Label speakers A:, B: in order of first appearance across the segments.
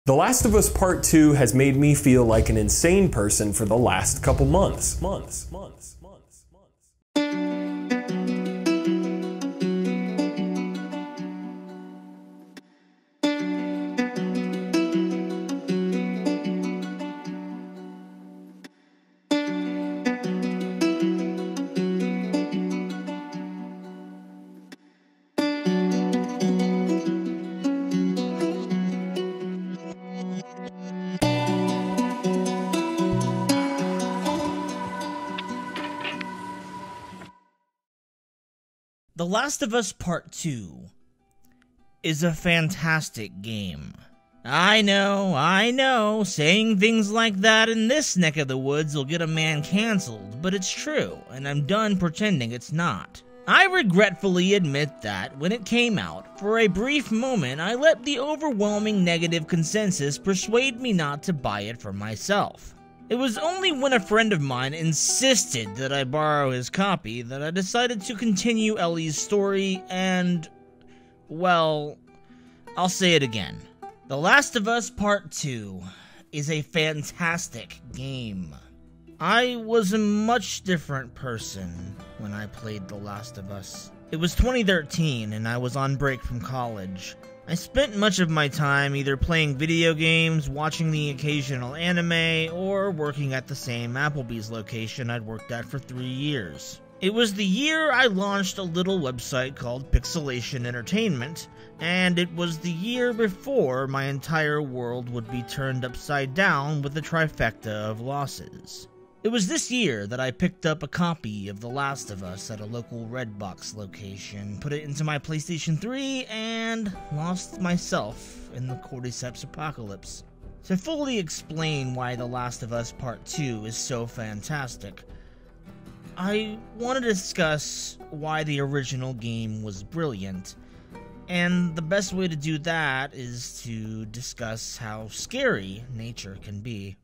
A: The Last of Us Part 2 has made me feel like an insane person for the last couple months.
B: The Last of Us Part 2 is a fantastic game. I know, saying things like that in this neck of the woods will get a man cancelled, but it's true, and I'm done pretending it's not. I regretfully admit that, when it came out, for a brief moment I let the overwhelming negative consensus persuade me not to buy it for myself. It was only when a friend of mine insisted that I borrow his copy that I decided to continue Ellie's story and, well, I'll say it again. The Last of Us Part 2 is a fantastic game. I was a much different person when I played The Last of Us. It was 2013 and I was on break from college. I spent much of my time either playing video games, watching the occasional anime, or working at the same Applebee's location I'd worked at for 3 years. It was the year I launched a little website called Pixcelation Entertainment, and it was the year before my entire world would be turned upside down with a trifecta of losses. It was this year that I picked up a copy of The Last of Us at a local Redbox location, put it into my PlayStation 3, and lost myself in the Cordyceps apocalypse. To fully explain why The Last of Us Part 2 is so fantastic, I want to discuss why the original game was brilliant, and the best way to do that is to discuss how scary nature can be.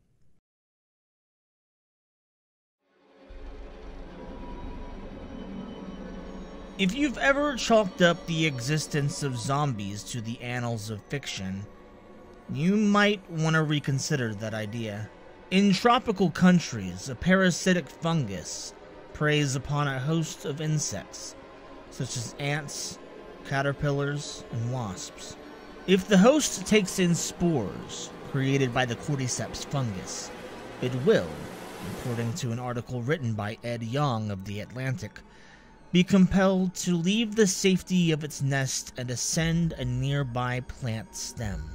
B: If you've ever chalked up the existence of zombies to the annals of fiction, you might want to reconsider that idea. In tropical countries, a parasitic fungus preys upon a host of insects, such as ants, caterpillars, and wasps. If the host takes in spores created by the Cordyceps fungus, it will, according to an article written by Ed Yong of The Atlantic, be compelled to leave the safety of its nest and ascend a nearby plant stem.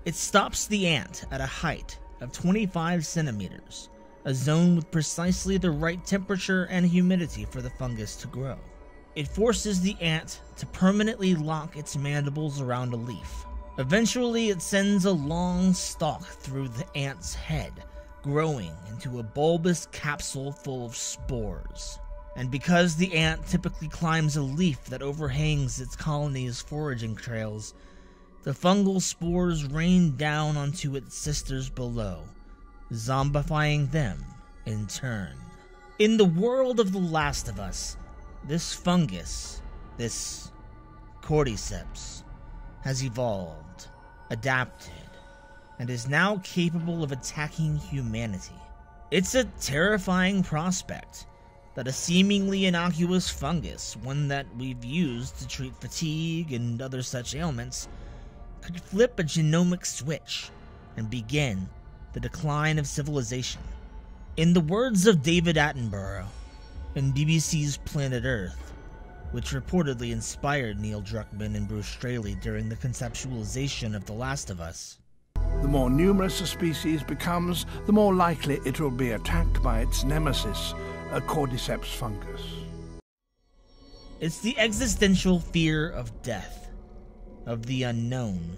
B: It stops the ant at a height of 25 centimeters, a zone with precisely the right temperature and humidity for the fungus to grow. It forces the ant to permanently lock its mandibles around a leaf. Eventually, it sends a long stalk through the ant's head, growing into a bulbous capsule full of spores. And because the ant typically climbs a leaf that overhangs its colony's foraging trails, the fungal spores rain down onto its sisters below, zombifying them in turn. In the world of The Last of Us, this fungus, this Cordyceps, has evolved, adapted, and is now capable of attacking humanity. It's a terrifying prospect that a seemingly innocuous fungus, one that we've used to treat fatigue and other such ailments, could flip a genomic switch and begin the decline of civilization. In the words of David Attenborough in BBC's Planet Earth, which reportedly inspired Neil Druckmann and Bruce Straley during the conceptualization of The Last of Us,
C: the more numerous a species becomes, the more likely it will be attacked by its nemesis, a Cordyceps fungus.
B: It's the existential fear of death, of the unknown,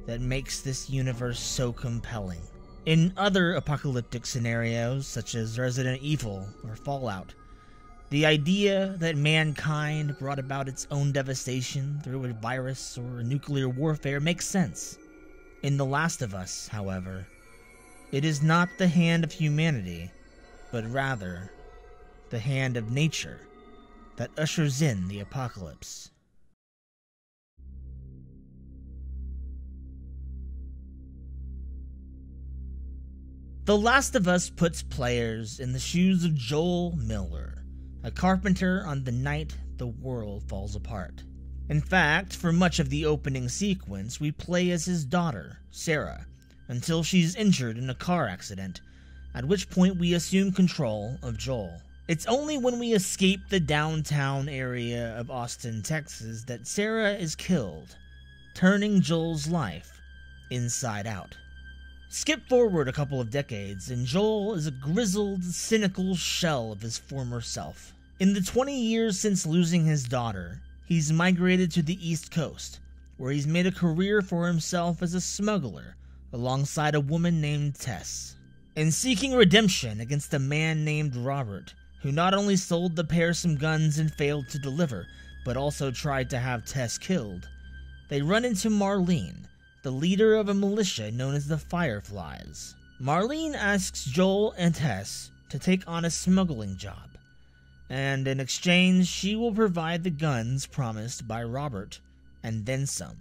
B: that makes this universe so compelling. In other apocalyptic scenarios, such as Resident Evil or Fallout, the idea that mankind brought about its own devastation through a virus or nuclear warfare makes sense. In The Last of Us, however, it is not the hand of humanity, but rather the hand of nature that ushers in the apocalypse. The Last of Us puts players in the shoes of Joel Miller, a carpenter on the night the world falls apart. In fact, for much of the opening sequence, we play as his daughter, Sarah, until she's injured in a car accident, at which point we assume control of Joel. It's only when we escape the downtown area of Austin, Texas, that Sarah is killed, turning Joel's life inside out. Skip forward a couple of decades, and Joel is a grizzled, cynical shell of his former self. In the 20 years since losing his daughter, he's migrated to the East Coast, where he's made a career for himself as a smuggler, alongside a woman named Tess. And seeking redemption against a man named Robert, who not only sold the pair some guns and failed to deliver, but also tried to have Tess killed, they run into Marlene, the leader of a militia known as the Fireflies. Marlene asks Joel and Tess to take on a smuggling job, and in exchange she will provide the guns promised by Robert, and then some.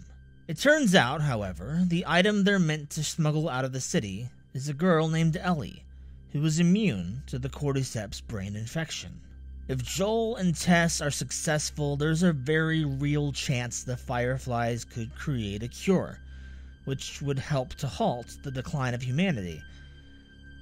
B: It turns out, however, the item they're meant to smuggle out of the city is a girl named Ellie, who is immune to the cordyceps brain infection. If Joel and Tess are successful, there's a very real chance the Fireflies could create a cure, which would help to halt the decline of humanity.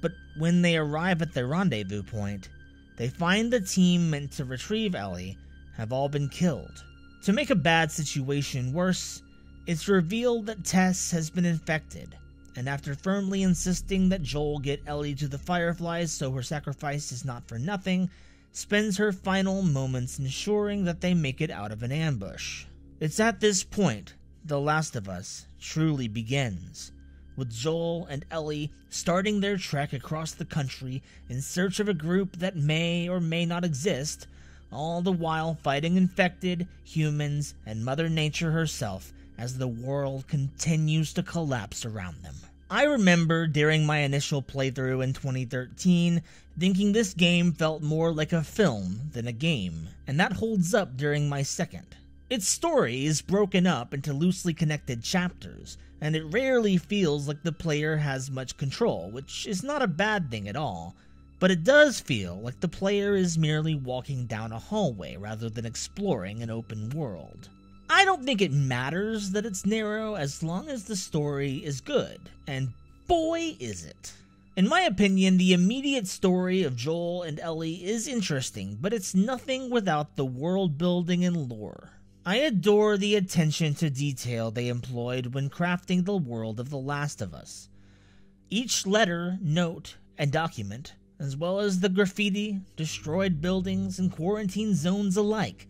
B: But when they arrive at their rendezvous point, they find the team meant to retrieve Ellie have all been killed. To make a bad situation worse, it's revealed that Tess has been infected, and after firmly insisting that Joel get Ellie to the Fireflies so her sacrifice is not for nothing, spends her final moments ensuring that they make it out of an ambush. It's at this point The Last of Us truly begins, with Joel and Ellie starting their trek across the country in search of a group that may or may not exist, all the while fighting infected, humans, and Mother Nature herself as the world continues to collapse around them. I remember during my initial playthrough in 2013 thinking this game felt more like a film than a game, and that holds up during my second. Its story is broken up into loosely connected chapters, and it rarely feels like the player has much control, which is not a bad thing at all, but it does feel like the player is merely walking down a hallway rather than exploring an open world. I don't think it matters that it's narrow as long as the story is good, and boy is it. In my opinion, the immediate story of Joel and Ellie is interesting, but it's nothing without the world building and lore. I adore the attention to detail they employed when crafting the world of The Last of Us. Each letter, note, and document, as well as the graffiti, destroyed buildings, and quarantine zones alike,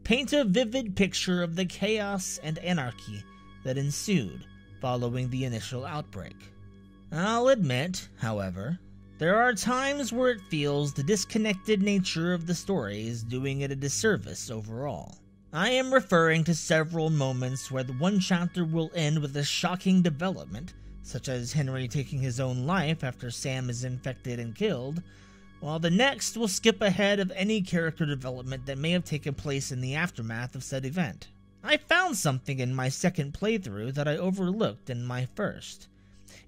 B: paint a vivid picture of the chaos and anarchy that ensued following the initial outbreak. I'll admit, however, there are times where it feels the disconnected nature of the story is doing it a disservice overall. I am referring to several moments where the one chapter will end with a shocking development, such as Henry taking his own life after Sam is infected and killed, while the next will skip ahead of any character development that may have taken place in the aftermath of said event. I found something in my second playthrough that I overlooked in my first.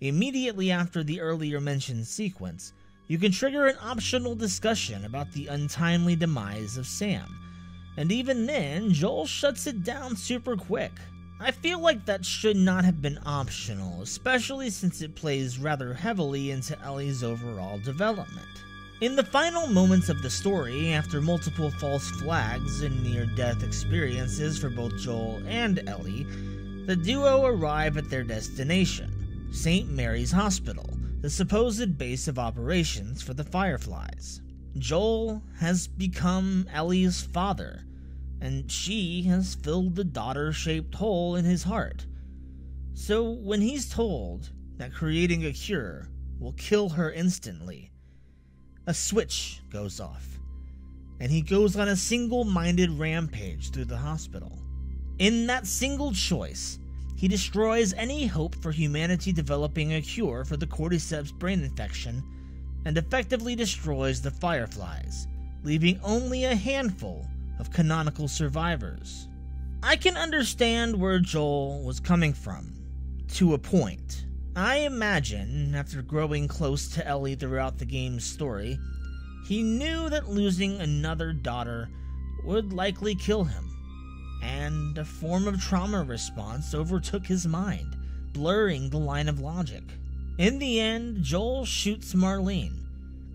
B: Immediately after the earlier mentioned sequence, you can trigger an optional discussion about the untimely demise of Sam, and even then, Joel shuts it down super quick. I feel like that should not have been optional, especially since it plays rather heavily into Ellie's overall development. In the final moments of the story, after multiple false flags and near-death experiences for both Joel and Ellie, the duo arrive at their destination, St. Mary's Hospital, the supposed base of operations for the Fireflies. Joel has become Ellie's father, and she has filled the daughter-shaped hole in his heart. So when he's told that creating a cure will kill her instantly, a switch goes off, and he goes on a single-minded rampage through the hospital. In that single choice, he destroys any hope for humanity developing a cure for the cordyceps brain infection, and effectively destroys the Fireflies, leaving only a handful of canonical survivors. I can understand where Joel was coming from, to a point. I imagine, after growing close to Ellie throughout the game's story, he knew that losing another daughter would likely kill him, and a form of trauma response overtook his mind, blurring the line of logic. In the end, Joel shoots Marlene,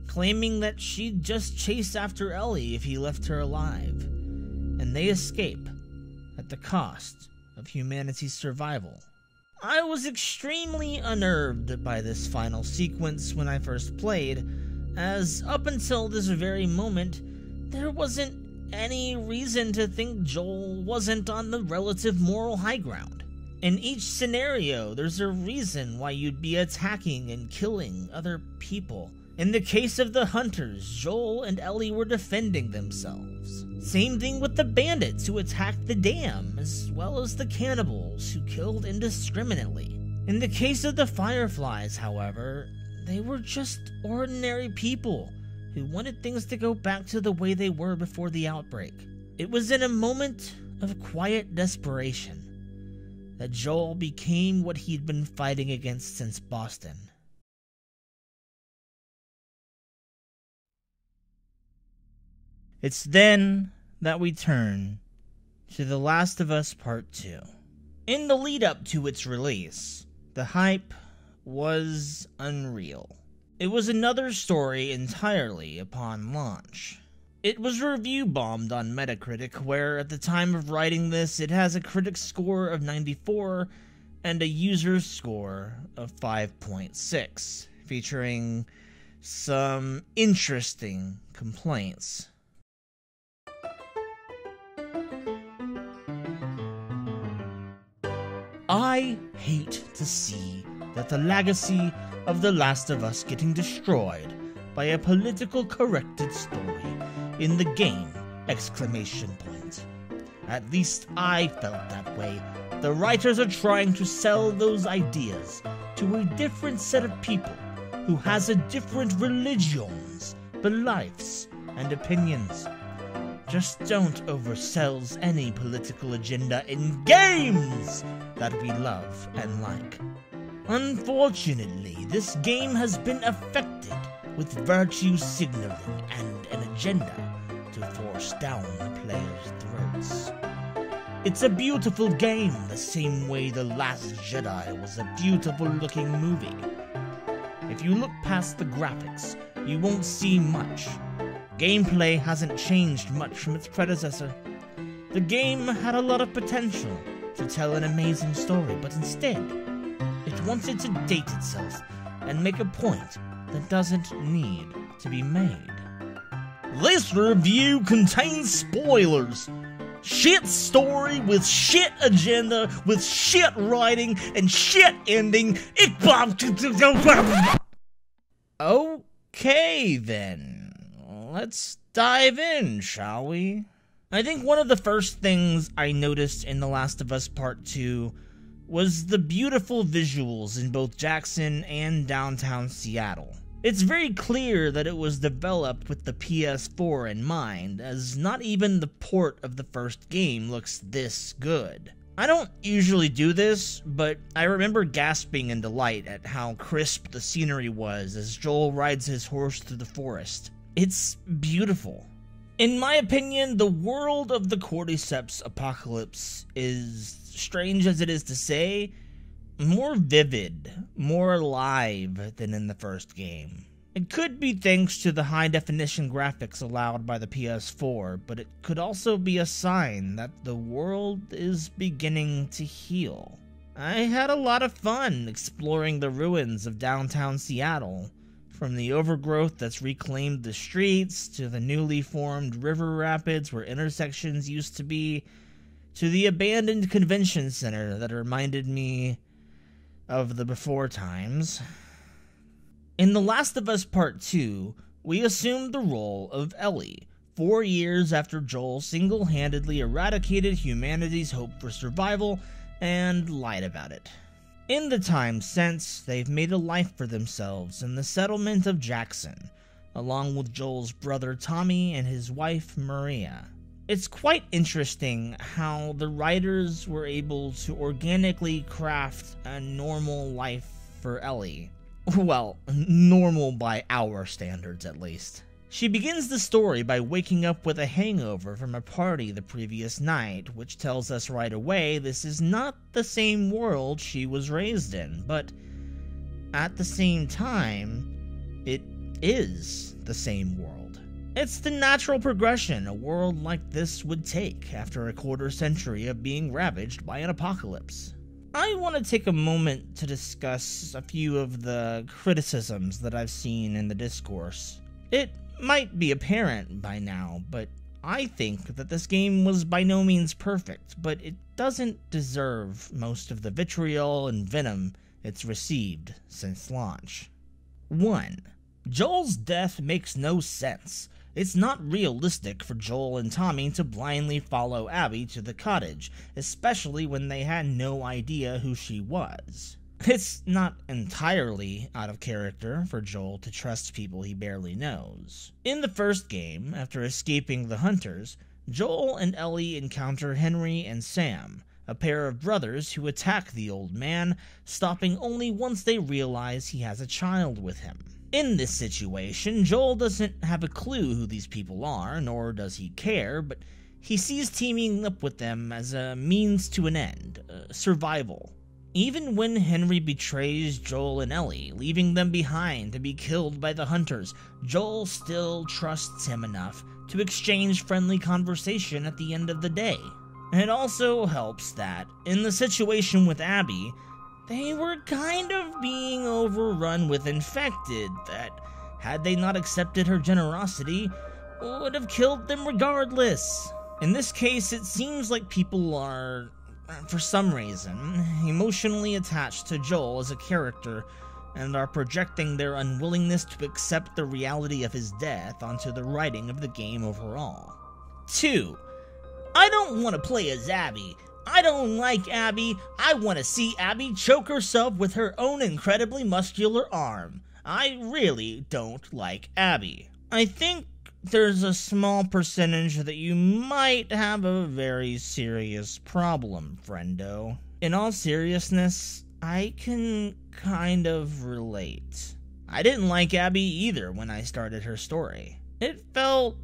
B: claiming that she'd just chase after Ellie if he left her alive, and they escape at the cost of humanity's survival. I was extremely unnerved by this final sequence when I first played, as up until this very moment, there wasn't any reason to think Joel wasn't on the relative moral high ground. In each scenario, there's a reason why you'd be attacking and killing other people. In the case of the hunters, Joel and Ellie were defending themselves. Same thing with the bandits who attacked the dam, as well as the cannibals who killed indiscriminately. In the case of the Fireflies, however, they were just ordinary people who wanted things to go back to the way they were before the outbreak. It was in a moment of quiet desperation that Joel became what he'd been fighting against since Boston. It's then that we turn to The Last of Us Part 2. In the lead up to its release, the hype was unreal. It was another story entirely upon launch. It was review bombed on Metacritic, where at the time of writing this, it has a critic score of 94 and a user score of 5.6, featuring some interesting complaints. I hate to see that the legacy of The Last of Us getting destroyed by a political corrected story in the game! At least I felt that way. The writers are trying to sell those ideas to a different set of people who has a different religions, beliefs, and opinions. Just don't oversell any political agenda in games that we love and like. Unfortunately, this game has been affected with virtue signaling and an agenda to force down the players' throats. It's a beautiful game, the same way The Last Jedi was a beautiful looking movie. If you look past the graphics, you won't see much. Gameplay hasn't changed much from its predecessor. The game had a lot of potential to tell an amazing story, but instead, it wanted to date itself and make a point that doesn't need to be made. This review contains spoilers. Shit story with shit agenda, with shit writing and shit ending. Okay then. Let's dive in, shall we? I think one of the first things I noticed in The Last of Us Part 2 was the beautiful visuals in both Jackson and downtown Seattle. It's very clear that it was developed with the PS4 in mind, as not even the port of the first game looks this good. I don't usually do this, but I remember gasping in delight at how crisp the scenery was as Joel rides his horse through the forest. It's beautiful. In my opinion, the world of the Cordyceps apocalypse is, strange as it is to say, more vivid, more alive than in the first game. It could be thanks to the high-definition graphics allowed by the PS4, but it could also be a sign that the world is beginning to heal. I had a lot of fun exploring the ruins of downtown Seattle, from the overgrowth that's reclaimed the streets, to the newly formed river rapids where intersections used to be, to the abandoned convention center that reminded me of the before times. In The Last of Us Part 2, we assumed the role of Ellie, 4 years after Joel single-handedly eradicated humanity's hope for survival and lied about it. In the time since, they've made a life for themselves in the settlement of Jackson, along with Joel's brother Tommy and his wife Maria. It's quite interesting how the writers were able to organically craft a normal life for Ellie. Well, normal by our standards at least. She begins the story by waking up with a hangover from a party the previous night, which tells us right away this is not the same world she was raised in, but at the same time, it is the same world. It's the natural progression a world like this would take after a quarter century of being ravaged by an apocalypse. I want to take a moment to discuss a few of the criticisms that I've seen in the discourse. It might be apparent by now, but I think that this game was by no means perfect, but it doesn't deserve most of the vitriol and venom it's received since launch. 1. Joel's death makes no sense. It's not realistic for Joel and Tommy to blindly follow Abby to the cottage, especially when they had no idea who she was. It's not entirely out of character for Joel to trust people he barely knows. In the first game, after escaping the hunters, Joel and Ellie encounter Henry and Sam, a pair of brothers who attack the old man, stopping only once they realize he has a child with him. In this situation, Joel doesn't have a clue who these people are, nor does he care, but he sees teaming up with them as a means to an end, survival. Even when Henry betrays Joel and Ellie, leaving them behind to be killed by the hunters, Joel still trusts him enough to exchange friendly conversation at the end of the day. It also helps that, in the situation with Abby, they were kind of being overrun with infected that, had they not accepted her generosity, would have killed them regardless. In this case, it seems like people are, for some reason, emotionally attached to Joel as a character and are projecting their unwillingness to accept the reality of his death onto the writing of the game overall. 2. I don't want to play as Abby. I don't like Abby. I want to see Abby choke herself with her own incredibly muscular arm. I really don't like Abby. I think there's a small percentage that you might have a very serious problem, friendo. In all seriousness, I can kind of relate. I didn't like Abby either when I started her story. It felt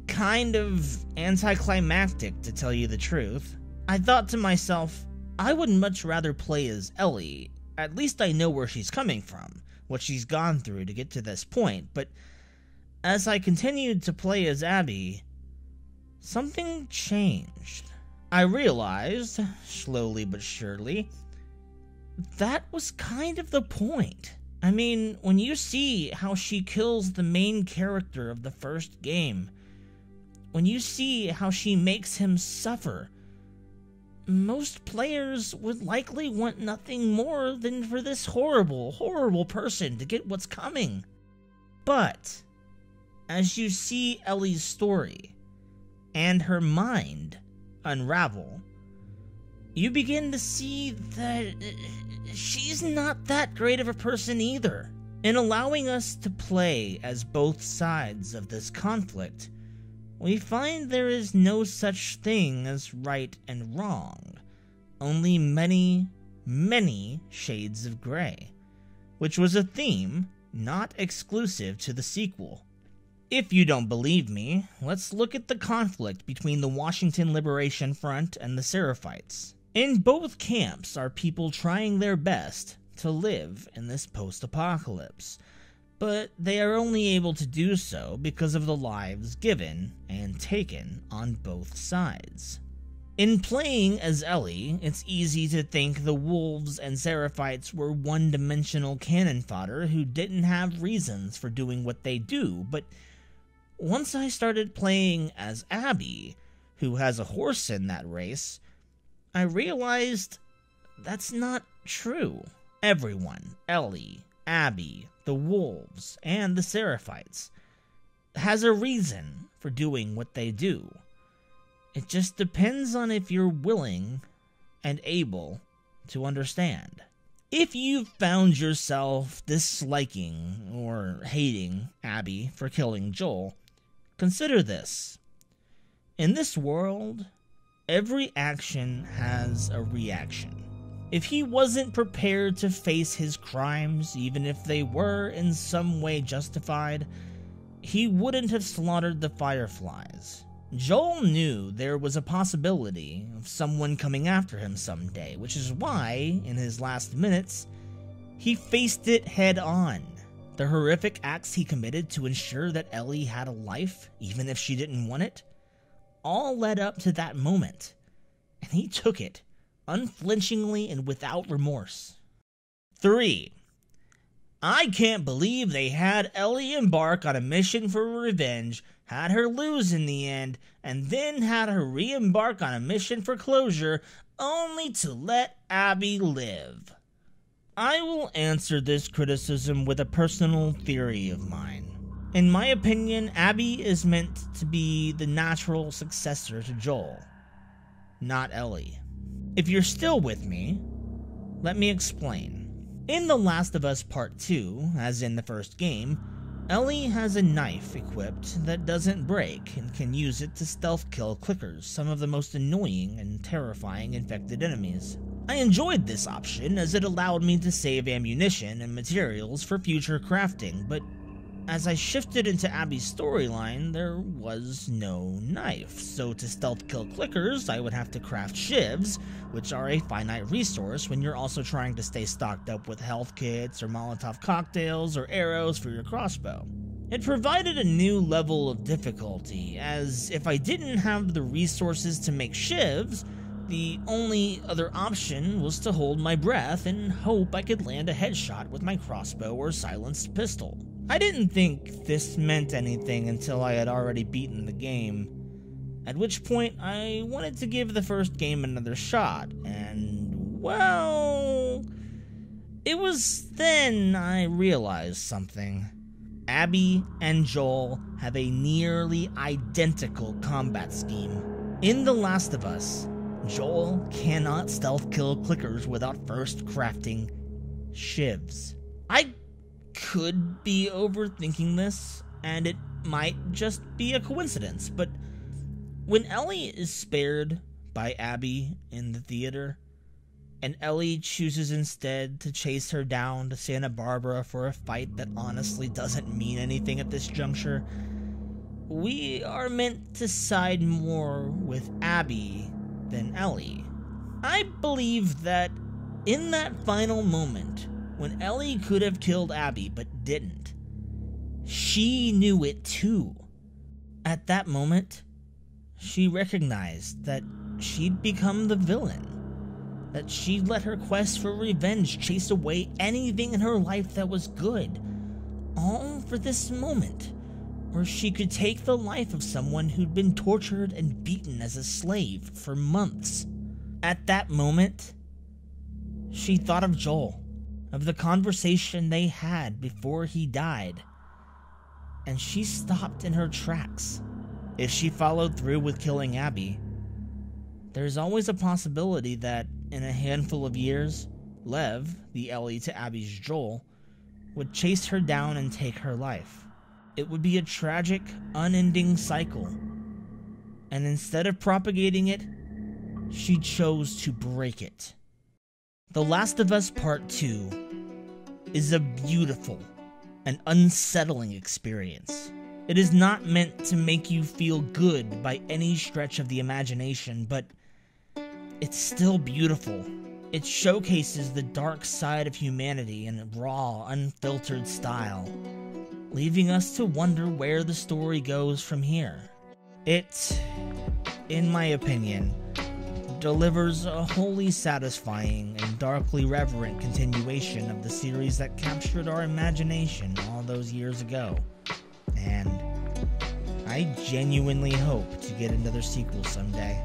B: kind of anticlimactic, to tell you the truth. I thought to myself, I would much rather play as Ellie. At least I know where she's coming from, what she's gone through to get to this point, but as I continued to play as Abby, something changed. I realized, slowly but surely, that was kind of the point. I mean, when you see how she kills the main character of the first game, when you see how she makes him suffer, most players would likely want nothing more than for this horrible, horrible person to get what's coming. But as you see Ellie's story and her mind unravel, you begin to see that she's not that great of a person either. In allowing us to play as both sides of this conflict, we find there is no such thing as right and wrong, only many, many shades of gray, which was a theme not exclusive to the sequel. If you don't believe me, let's look at the conflict between the Washington Liberation Front and the Seraphites. In both camps are people trying their best to live in this post-apocalypse, but they are only able to do so because of the lives given and taken on both sides. In playing as Ellie, it's easy to think the wolves and Seraphites were one-dimensional cannon fodder who didn't have reasons for doing what they do, but once I started playing as Abby, who has a horse in that race, I realized that's not true. Everyone, Ellie, Abby, the wolves, and the Seraphites, has a reason for doing what they do. It just depends on if you're willing and able to understand. If you've found yourself disliking or hating Abby for killing Joel, consider this. In this world, every action has a reaction. If he wasn't prepared to face his crimes, even if they were in some way justified, he wouldn't have slaughtered the Fireflies. Joel knew there was a possibility of someone coming after him someday, which is why, in his last minutes, he faced it head on. The horrific acts he committed to ensure that Ellie had a life, even if she didn't want it, all led up to that moment, and he took it, unflinchingly and without remorse. 3. I can't believe they had Ellie embark on a mission for revenge, had her lose in the end, and then had her re-embark on a mission for closure, only to let Abby live. I will answer this criticism with a personal theory of mine. In my opinion, Abby is meant to be the natural successor to Joel, not Ellie. If you're still with me, let me explain. In The Last of Us Part 2, as in the first game, Ellie has a knife equipped that doesn't break and can use it to stealth kill clickers, some of the most annoying and terrifying infected enemies. I enjoyed this option as it allowed me to save ammunition and materials for future crafting, but as I shifted into Abby's storyline, there was no knife, so to stealth kill clickers, I would have to craft shivs, which are a finite resource when you're also trying to stay stocked up with health kits or Molotov cocktails or arrows for your crossbow. It provided a new level of difficulty, as if I didn't have the resources to make shivs, the only other option was to hold my breath and hope I could land a headshot with my crossbow or silenced pistol. I didn't think this meant anything until I had already beaten the game, at which point I wanted to give the first game another shot, and, well, it was then I realized something. Abby and Joel have a nearly identical combat scheme. In The Last of Us, Joel cannot stealth kill clickers without first crafting shivs. I could be overthinking this, and it might just be a coincidence, but when Ellie is spared by Abby in the theater, and Ellie chooses instead to chase her down to Santa Barbara for a fight that honestly doesn't mean anything at this juncture, we are meant to side more with Abby than Ellie. I believe that in that final moment, when Ellie could have killed Abby but didn't, she knew it too. At that moment, she recognized that she'd become the villain, that she'd let her quest for revenge chase away anything in her life that was good, all for this moment where she could take the life of someone who'd been tortured and beaten as a slave for months. At that moment, she thought of Joel, of the conversation they had before he died, and she stopped in her tracks. If she followed through with killing Abby, there's always a possibility that, in a handful of years, Lev, the Ellie to Abby's Joel, would chase her down and take her life. It would be a tragic, unending cycle, and instead of propagating it, she chose to break it. The Last of Us Part 2 is a beautiful and unsettling experience. It is not meant to make you feel good by any stretch of the imagination, but it's still beautiful. It showcases the dark side of humanity in a raw, unfiltered style, leaving us to wonder where the story goes from here. It, in my opinion, delivers a wholly satisfying and darkly reverent continuation of the series that captured our imagination all those years ago. And I genuinely hope to get another sequel someday.